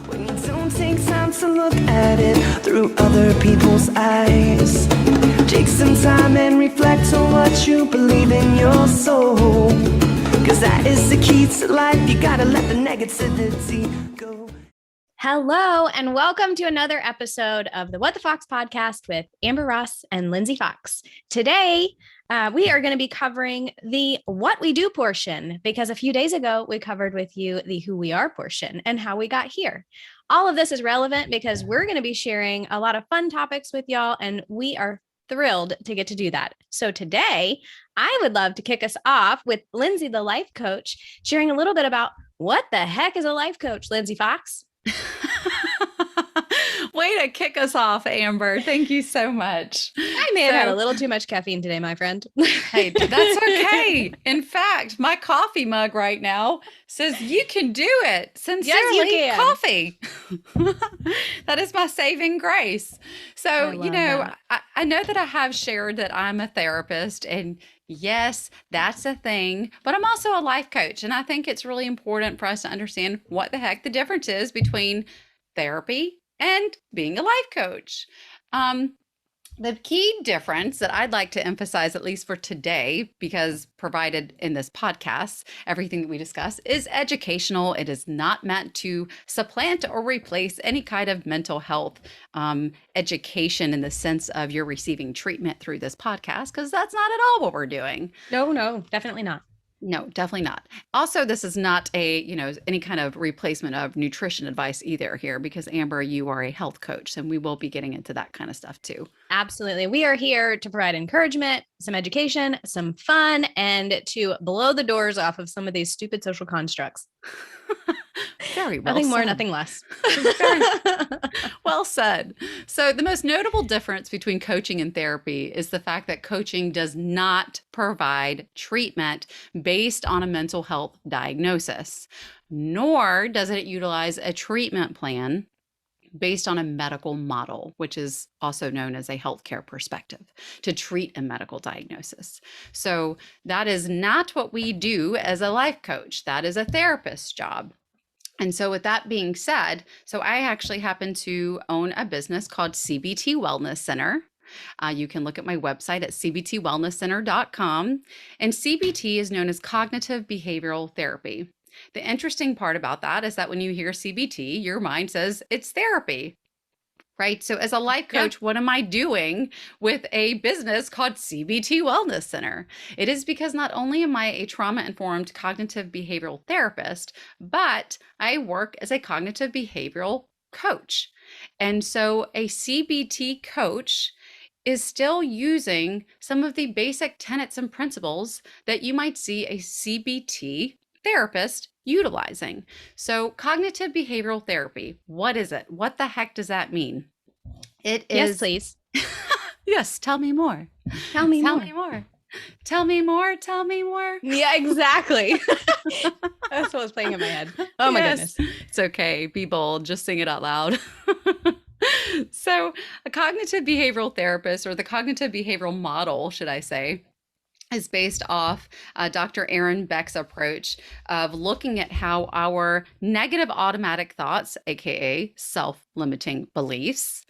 When you don't take time to look at it through other people's eyes. Take some time and reflect on what you believe in your soul. Cause that is the key to life. You gotta let the negativity go. Hello, and welcome to another episode of the What the Fox podcast with Amber Ross and Lindsey Fox. Today, we are going to be covering the what we do portion, because a few days ago, we covered with you the who we are portion and how we got here. All of this is relevant because we're going to be sharing a lot of fun topics with y'all, and we are thrilled to get to do that. So today, I would love to kick us off with Lindsey, the life coach, sharing a little bit about what the heck is a life coach, Lindsey Fox? Way to kick us off, Amber. Thank you so much. I may have had a little too much caffeine today, my friend. Hey, that's okay. In fact, my coffee mug right now says you can do it. Sincerely, Yes, you can. coffee. That is my saving grace. So, I know that I have shared that I'm a therapist, and yes, that's a thing, but I'm also a life coach. And I think it's really important for us to understand what the heck the difference is between therapy and being a life coach. The key difference that I'd like to emphasize, at least for today, because provided in this podcast, everything that we discuss is educational. It is not meant to supplant or replace any kind of mental health education in the sense of you're receiving treatment through this podcast, because that's not at all what we're doing. No, definitely not. No, definitely not. Also, this is not any kind of replacement of nutrition advice either here, because Amber, you are a health coach, and we will be getting into that kind of stuff too. Absolutely. We are here to provide encouragement, some education, some fun, and to blow the doors off of some of these stupid social constructs. Very well Nothing more, said. nothing less. Well said. So the most notable difference between coaching and therapy is the fact that coaching does not provide treatment based on a mental health diagnosis, nor does it utilize a treatment plan based on a medical model, which is also known as a healthcare perspective, to treat a medical diagnosis. So that is not what we do as a life coach. That is a therapist's job. And so with that being said, so I actually happen to own a business called CBT Wellness Center. You can look at my website at cbtwellnesscenter.com. And CBT is known as cognitive behavioral therapy. The interesting part about that is that when you hear CBT, your mind says it's therapy, right? So as a life coach, What am I doing with a business called CBT Wellness Center? It is because not only am I a trauma-informed cognitive behavioral therapist, but I work as a cognitive behavioral coach. And so a CBT coach is still using some of the basic tenets and principles that you might see a CBT therapist utilizing. So cognitive behavioral therapy, what is it? What the heck does that mean? It is. Yes, please. Yes, tell me more. Tell me more. Tell me more. Tell me more. Yeah, exactly. That's what was playing in my head. Oh my goodness. It's okay. Be bold. Just sing it out loud. So a cognitive behavioral therapist, or the cognitive behavioral model, should I say, is based off Dr. Aaron Beck's approach of looking at how our negative automatic thoughts, aka self-limiting beliefs,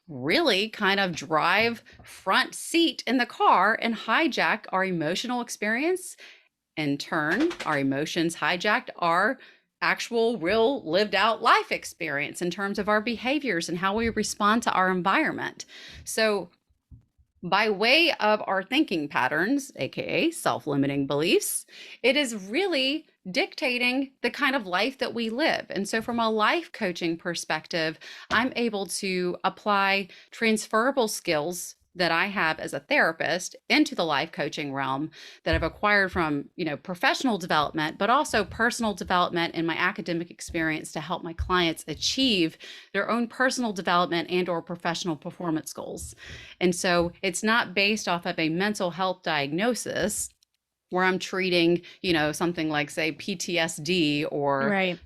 really kind of drive front seat in the car and hijack our emotional experience. In turn, our emotions hijacked our actual, real, lived out life experience in terms of our behaviors and how we respond to our environment. So by way of our thinking patterns, aka self-limiting beliefs, it is really dictating the kind of life that we live. And so from a life coaching perspective, I'm able to apply transferable skills that I have as a therapist into the life coaching realm that I've acquired from, professional development, but also personal development in my academic experience to help my clients achieve their own personal development and or professional performance goals. And so it's not based off of a mental health diagnosis where I'm treating, something like, say, PTSD or Right.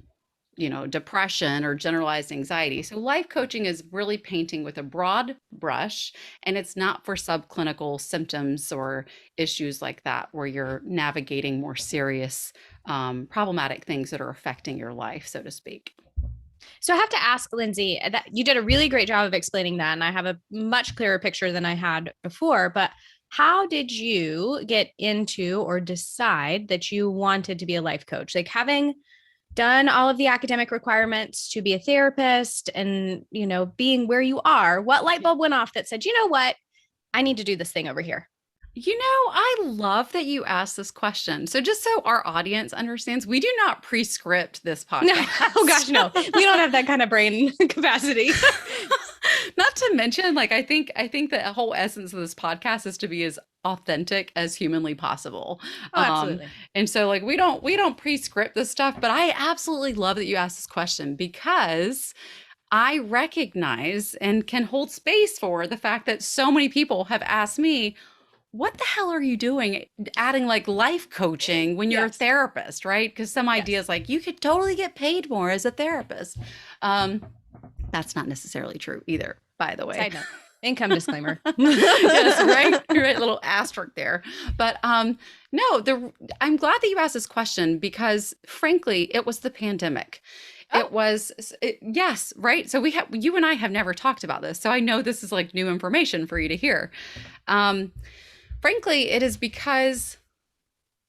Depression or generalized anxiety. So life coaching is really painting with a broad brush, and it's not for subclinical symptoms or issues like that, where you're navigating more serious, problematic things that are affecting your life, so to speak. So I have to ask Lindsey that you did a really great job of explaining that. And I have a much clearer picture than I had before, but how did you get into or decide that you wanted to be a life coach? Like having done all of the academic requirements to be a therapist and, being where you are, what light bulb went off that said, you know what, I need to do this thing over here? I love that you asked this question. So just so our audience understands, we do not pre-script this podcast. No, oh gosh, no, we don't have that kind of brain capacity. Not to mention, like, I think the whole essence of this podcast is to be as authentic as humanly possible. Oh, absolutely. And so like, we don't pre-script this stuff, but I absolutely love that you asked this question because I recognize and can hold space for the fact that so many people have asked me, what the hell are you doing adding like life coaching when you're a therapist, right? Because some ideas like you could totally get paid more as a therapist. That's not necessarily true either, by the way. Side note. Income disclaimer. Yes, right. You're right. Little asterisk there. But no, I'm glad that you asked this question because frankly, it was the pandemic. Yes, right. So you and I have never talked about this. So I know this is like new information for you to hear. Frankly, it is because,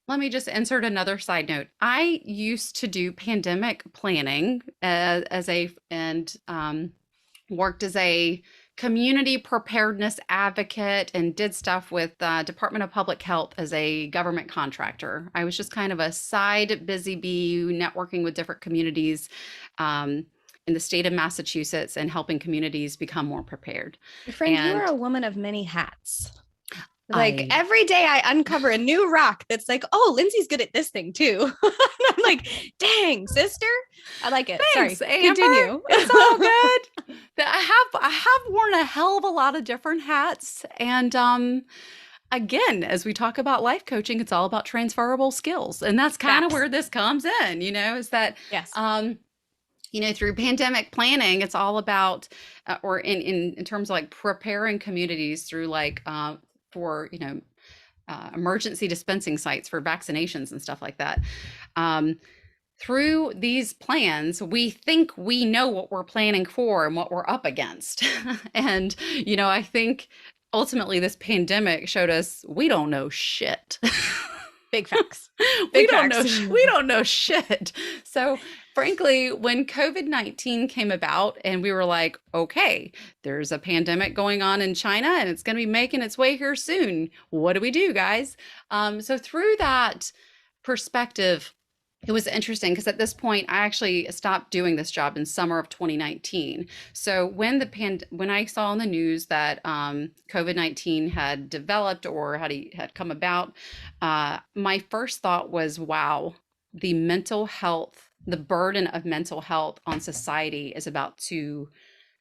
let me just insert another side note. I used to do pandemic planning and worked as a community preparedness advocate and did stuff with Department of Public Health as a government contractor. I was just kind of a side busy bee networking with different communities in the state of Massachusetts and helping communities become more prepared. Friend, you are a woman of many hats. Like every day I uncover a new rock that's like, oh, Lindsey's good at this thing too. I'm like, dang, sister. I like it. Thanks, Sorry. Amber. Continue. It's all good. I have worn a hell of a lot of different hats. And again, as we talk about life coaching, it's all about transferable skills. And that's kind of where this comes in, is that yes. Through pandemic planning, it's all about, or in terms of like preparing communities through like, for, emergency dispensing sites for vaccinations and stuff like that. Through these plans, we think we know what we're planning for and what we're up against. And, I think ultimately this pandemic showed us we don't know shit. Big facts. We don't know shit. So frankly, when COVID-19 came about and we were like, okay, there's a pandemic going on in China and it's going to be making its way here soon. What do we do, guys? So through that perspective, it was interesting because at this point, I actually stopped doing this job in summer of 2019. So when I saw on the news that COVID-19 had developed or had come about, my first thought was, wow, the burden of mental health on society is about to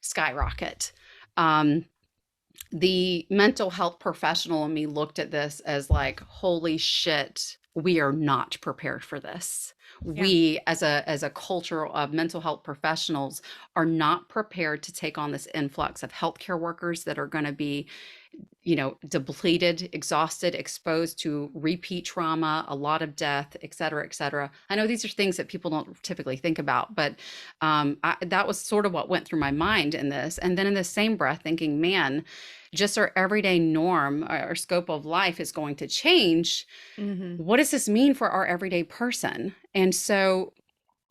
skyrocket. The mental health professional in me looked at this as like, holy shit, we are not prepared for this. Yeah. We as a culture of mental health professionals are not prepared to take on this influx of healthcare workers that are going to be, depleted, exhausted, exposed to repeat trauma, a lot of death, et cetera, et cetera. I know these are things that people don't typically think about, but that was sort of what went through my mind in this. And then in the same breath thinking, man, just our everyday norm, our scope of life is going to change. Mm-hmm. What does this mean for our everyday person? And so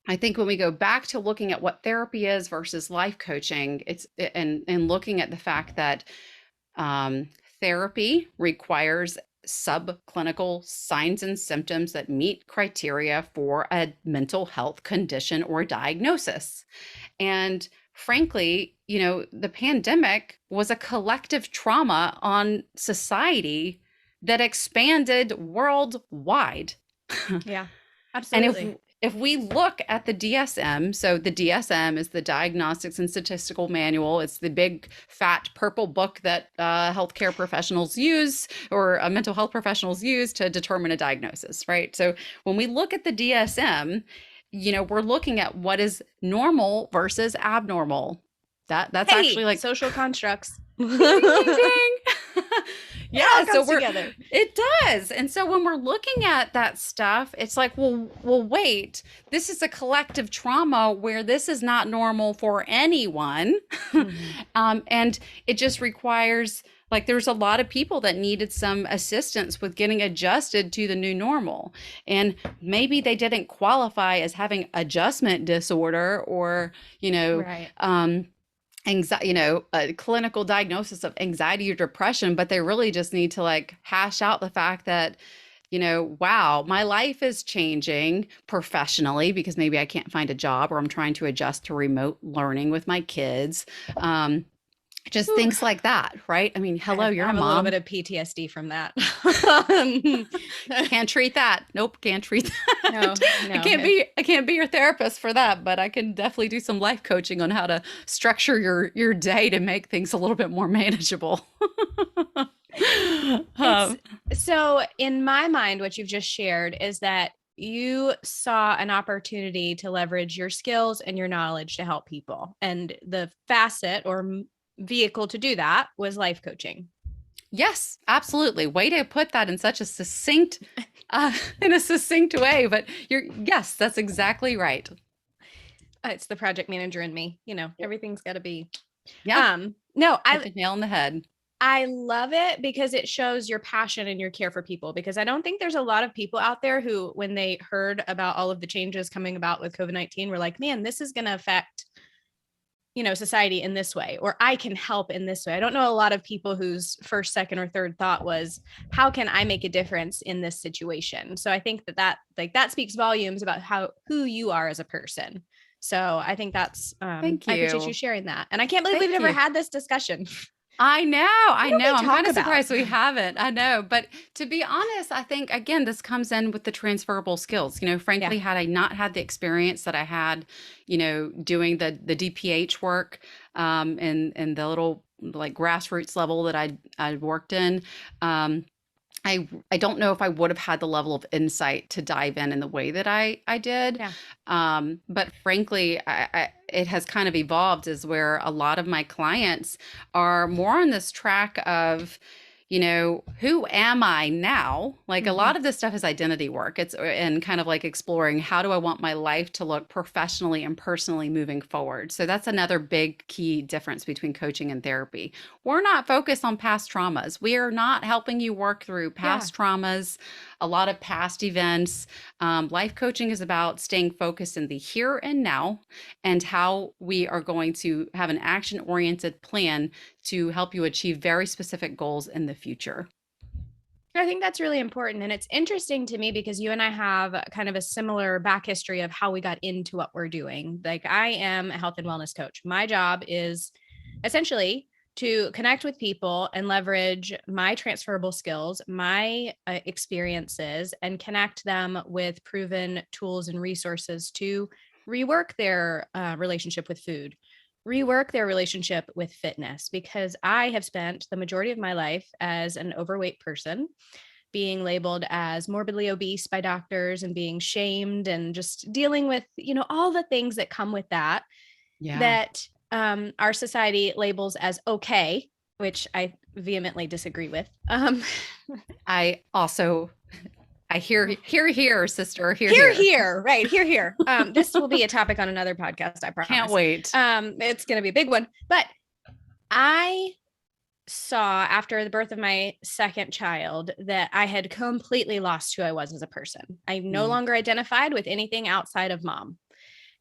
I think when we go back to looking at what therapy is versus life coaching, and looking at the fact that therapy requires subclinical signs and symptoms that meet criteria for a mental health condition or diagnosis. And frankly, the pandemic was a collective trauma on society that expanded worldwide. Yeah, absolutely. And if we look at the DSM, so the DSM is the Diagnostics and Statistical Manual. It's the big fat purple book that healthcare professionals use or mental health professionals use to determine a diagnosis, right? So when we look at the DSM, we're looking at what is normal versus abnormal. That's actually like social constructs. ding, ding, ding. Yeah, so comes together. it does. And so when we're looking at that stuff, it's like, well, wait, this is a collective trauma where this is not normal for anyone. And it just requires, like, there's a lot of people that needed some assistance with getting adjusted to the new normal. And maybe they didn't qualify as having adjustment disorder or, Right. a clinical diagnosis of anxiety or depression, but they really just need to like hash out the fact that, wow, my life is changing professionally because maybe I can't find a job or I'm trying to adjust to remote learning with my kids. Just things like that, right? I mean, hello, you're a mom. A little bit of PTSD from that. Can't treat that. Nope, can't treat that. No, I can't be your therapist for that, but I can definitely do some life coaching on how to structure your day to make things a little bit more manageable. So in my mind, what you've just shared is that you saw an opportunity to leverage your skills and your knowledge to help people. And the facet or vehicle to do that was life coaching. Yes, absolutely. Way to put that in such a succinct, way. But yes, that's exactly right. It's the project manager in me. Everything's got to be. Yeah. No, Hit the nail on the head. I love it because it shows your passion and your care for people, because I don't think there's a lot of people out there who, when they heard about all of the changes coming about with COVID-19, were like, man, this is going to affect, society in this way, or I can help in this way. I don't know a lot of people whose first, second, or third thought was, how can I make a difference in this situation? So I think that speaks volumes about who you are as a person. So I think that's, Thank you. I appreciate you sharing that. And I can't believe we've never had this discussion. I know. I'm kind of about? surprised we haven't. I know. But to be honest, I think, again, this comes in with the transferable skills. Frankly, had I not had the experience that I had, doing the DPH work and the little like grassroots level that I worked in, I don't know if I would have had the level of insight to dive in the way that I did. Yeah. But frankly, it has kind of evolved as where a lot of my clients are more on this track of, who am I now? Like a lot of this stuff is identity work. And kind of like exploring, how do I want my life to look professionally and personally moving forward? So that's another big key difference between coaching and therapy. We're not focused on past traumas. We are not helping you work through past traumas, a lot of past events. Life coaching is about staying focused in the here and now and how we are going to have an action-oriented plan to help you achieve very specific goals in the future. I think that's really important. And it's interesting to me because you and I have kind of a similar back history of how we got into what we're doing. Like, I am a health and wellness coach. My job is essentially to connect with people and leverage my transferable skills, my experiences, and connect them with proven tools and resources to rework their relationship with food, rework their relationship with fitness, because I have spent the majority of my life as an overweight person, being labeled as morbidly obese by doctors and being shamed and just dealing with, all the things that come with that, that our society labels as okay, which I vehemently disagree with. I hear, sister. Hear. Right. Hear. This will be a topic on another podcast, I promise. Can't wait. It's going to be a big one. But I saw after the birth of my second child that I had completely lost who I was as a person. I no longer identified with anything outside of mom.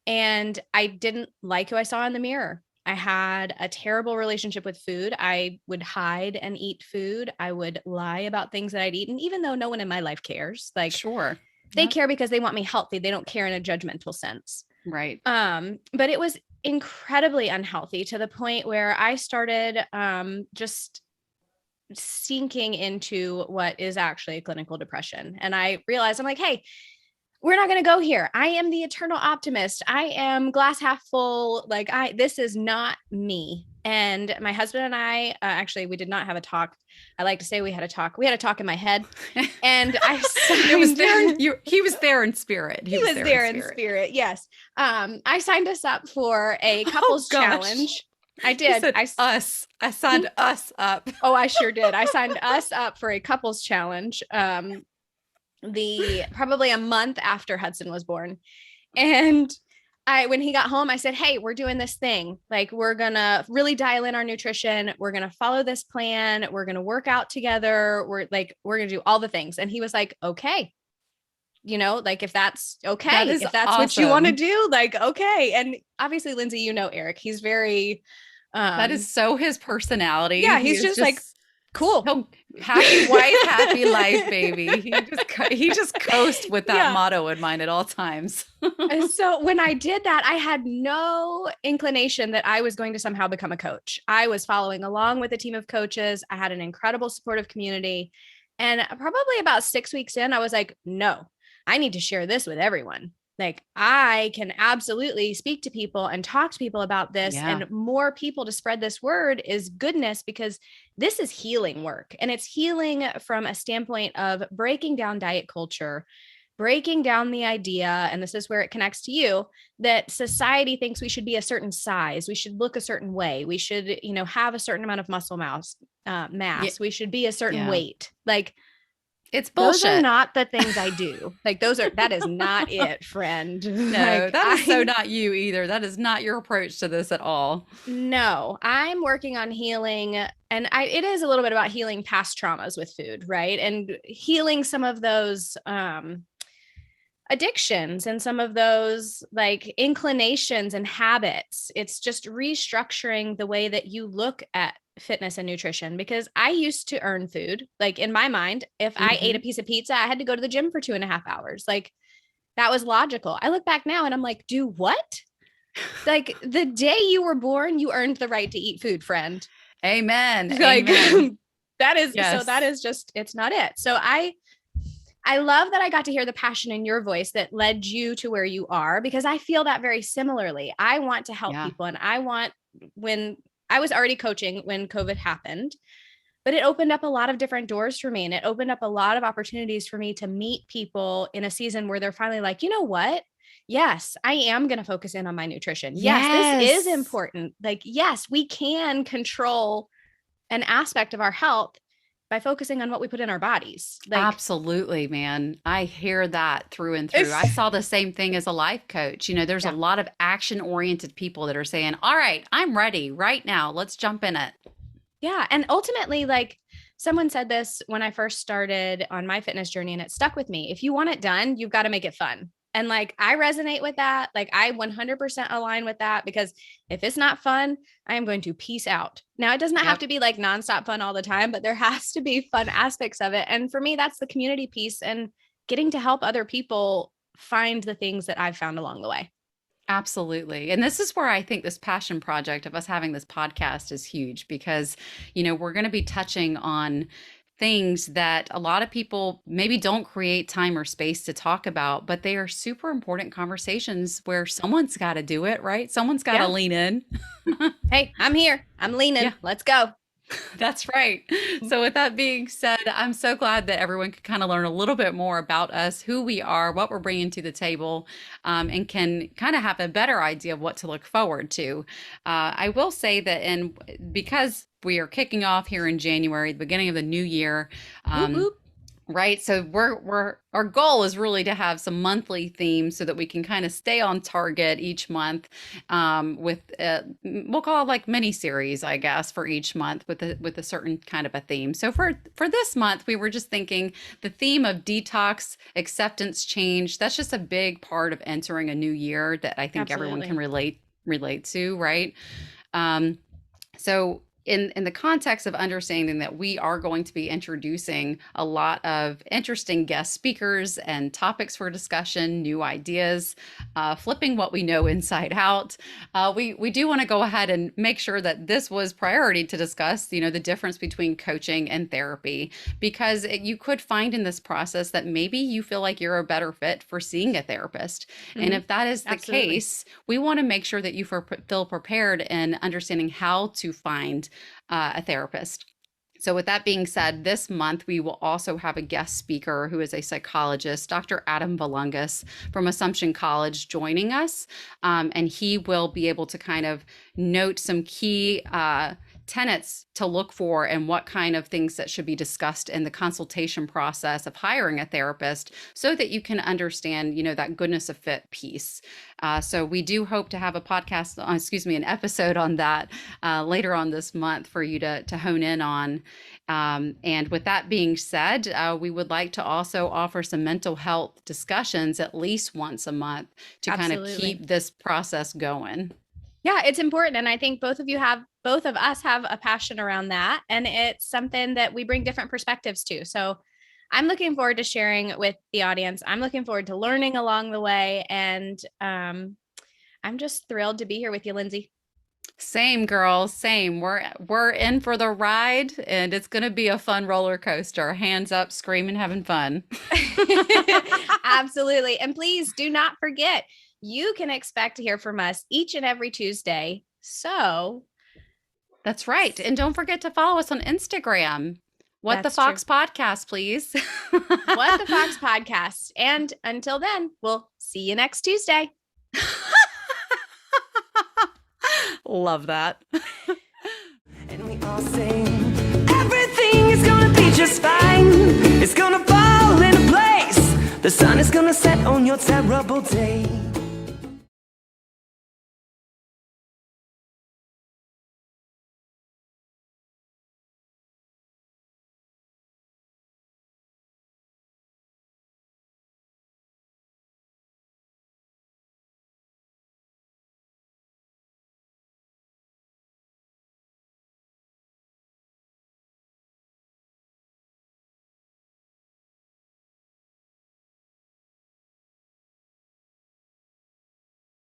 And I didn't like who I saw in the mirror. I had a terrible relationship with food. I would hide and eat food. I would lie about things that I'd eaten, even though no one in my life cares. Like, sure, they care because they want me healthy. They don't care in a judgmental sense. Right. But it was incredibly unhealthy to the point where I started just sinking into what is actually a clinical depression. And I realized, I'm like, hey, we're not going to go here. I am the eternal optimist. I am glass half full. Like, this is not me. And my husband and I, actually, we did not have a talk. I like to say we had a talk. We had a talk in my head, and it was there. He was there in spirit. He was there in spirit. Yes. I signed us up for a couples challenge. I You did. said us. I signed us up. Oh, I sure did. I signed us up for a couples challenge. Probably a month after Hudson was born. And when he got home, I said, "Hey, we're doing this thing. Like, we're gonna really dial in our nutrition. We're gonna follow this plan. We're gonna work out together. We're gonna do all the things." And he was like, "Okay, like if that's That okay, is if that's what you want to awesome. do, like, okay." And obviously, Lindsay, Eric, he's very, That is so his personality. yeah, He he's is just like, just cool. he'll happy wife, happy life, baby. He just coasts with that Yeah. motto in mind at all times. And so when I did that, I had no inclination that I was going to somehow become a coach. I was following along with a team of coaches. I had an incredible supportive community. And probably about 6 weeks in, I was like, no, I need to share this with everyone. Like, I can absolutely speak to people and talk to people about this, Yeah. and more people to spread this word is goodness, because this is healing work. And it's healing from a standpoint of breaking down diet culture, breaking down the idea, and this is where it connects to you, that society thinks we should be a certain size, we should look a certain way, we should, have a certain amount of muscle Yeah. mass, we should be a certain Yeah. weight. Like, It's those are bullshit. not the things I do. Like, that is not it, friend. No, Like, that is so not you either. That is not your approach to this at all. no, I'm working on healing, and it is a little bit about healing past traumas with food, right? And healing some of those addictions and some of those like inclinations and habits. It's just restructuring the way that you look at fitness and nutrition, because I used to earn food. Like, in my mind, if I ate a Mhm. piece of pizza, I had to go to the gym for 2.5 hours. Like, that was logical. I look back now and I'm like, do what? Like, the day you were born, you earned the right to eat food, friend. Amen. Like, Amen. that Yes. is just, it's not it. So I love that I got to hear the passion in your voice that led you to where you are, because I feel that very similarly. I want to help Yeah. people, and when I was already coaching when COVID happened, but it opened up a lot of different doors for me, and it opened up a lot of opportunities for me to meet people in a season where they're finally like, you know what? Yes, I am going to focus in on my nutrition. Yes, this is Yes. important. Like, yes, we can control an aspect of our health by focusing on what we put in our bodies. Like, Absolutely, man. I hear that through and through. it's I saw the same thing as a life coach. There's a yeah. lot of action-oriented people that are saying, "All right, I'm ready right now. Let's jump in it." Yeah. And ultimately, like, someone said this when I first started on my fitness journey, and it stuck with me. If you want it done, you've got to make it fun. And like, I resonate with that. Like, I 100% align with that, because if it's not fun, I am going to peace out. Now, it does not have Yep. to be like nonstop fun all the time, but there has to be fun aspects of it. And for me, that's the community piece and getting to help other people find the things that I've found along the way. Absolutely. And this is where I think this passion project of us having this podcast is huge because, we're going to be touching on things that a lot of people maybe don't create time or space to talk about, but they are super important conversations where someone's got to do it, right? Someone's got to Yeah. lean in. Hey, I'm here. I'm leaning. Yeah. Let's go. That's right. So, with that being said, I'm so glad that everyone could kind of learn a little bit more about us, who we are, what we're bringing to the table, and can kind of have a better idea of what to look forward to. I will say that, because we are kicking off here in January, the beginning of the new year, Whoop, whoop. right? So our goal is really to have some monthly themes so that we can kind of stay on target each month, with we'll call it like mini series, I guess, for each month with a certain kind of a theme. So for this month, we were just thinking the theme of detox, acceptance, change. That's just a big part of entering a new year that I think everyone can Absolutely. relate to, right? Um, so in the context of understanding that we are going to be introducing a lot of interesting guest speakers and topics for discussion, new ideas, flipping what we know inside out, we do want to go ahead and make sure that this was priority to discuss, the difference between coaching and therapy, because you could find in this process that maybe you feel like you're a better fit for seeing a therapist. And Mhm. if that is the Absolutely. case, we want to make sure that you feel prepared in understanding how to find a therapist. So with that being said, this month we will also have a guest speaker who is a psychologist, Dr. Adam Valungas from Assumption College, joining us. And he will be able to kind of note some key tenets to look for and what kind of things that should be discussed in the consultation process of hiring a therapist so that you can understand, that goodness of fit piece. So we do hope to have a podcast, an episode on that later on this month for you to hone in on. And with that being said, we would like to also offer some mental health discussions at least once a month to kind of keep this process going. Yeah, it's important. And I think both of us have a passion around that. And it's something that we bring different perspectives to. So I'm looking forward to sharing with the audience. I'm looking forward to learning along the way. And I'm just thrilled to be here with you, Lindsey. Same, girl, same. We're in for the ride, and it's going to be a fun roller coaster. Hands up, screaming, having fun. Absolutely. And please do not forget, you can expect to hear from us each and every Tuesday. So that's right. And don't forget to follow us on Instagram. What the Fox Podcast, please. What the Fox Podcast. And until then, we'll see you next Tuesday. Love that. And we all sing, everything is gonna be just fine. It's gonna fall into place. The sun is gonna set on your terrible day.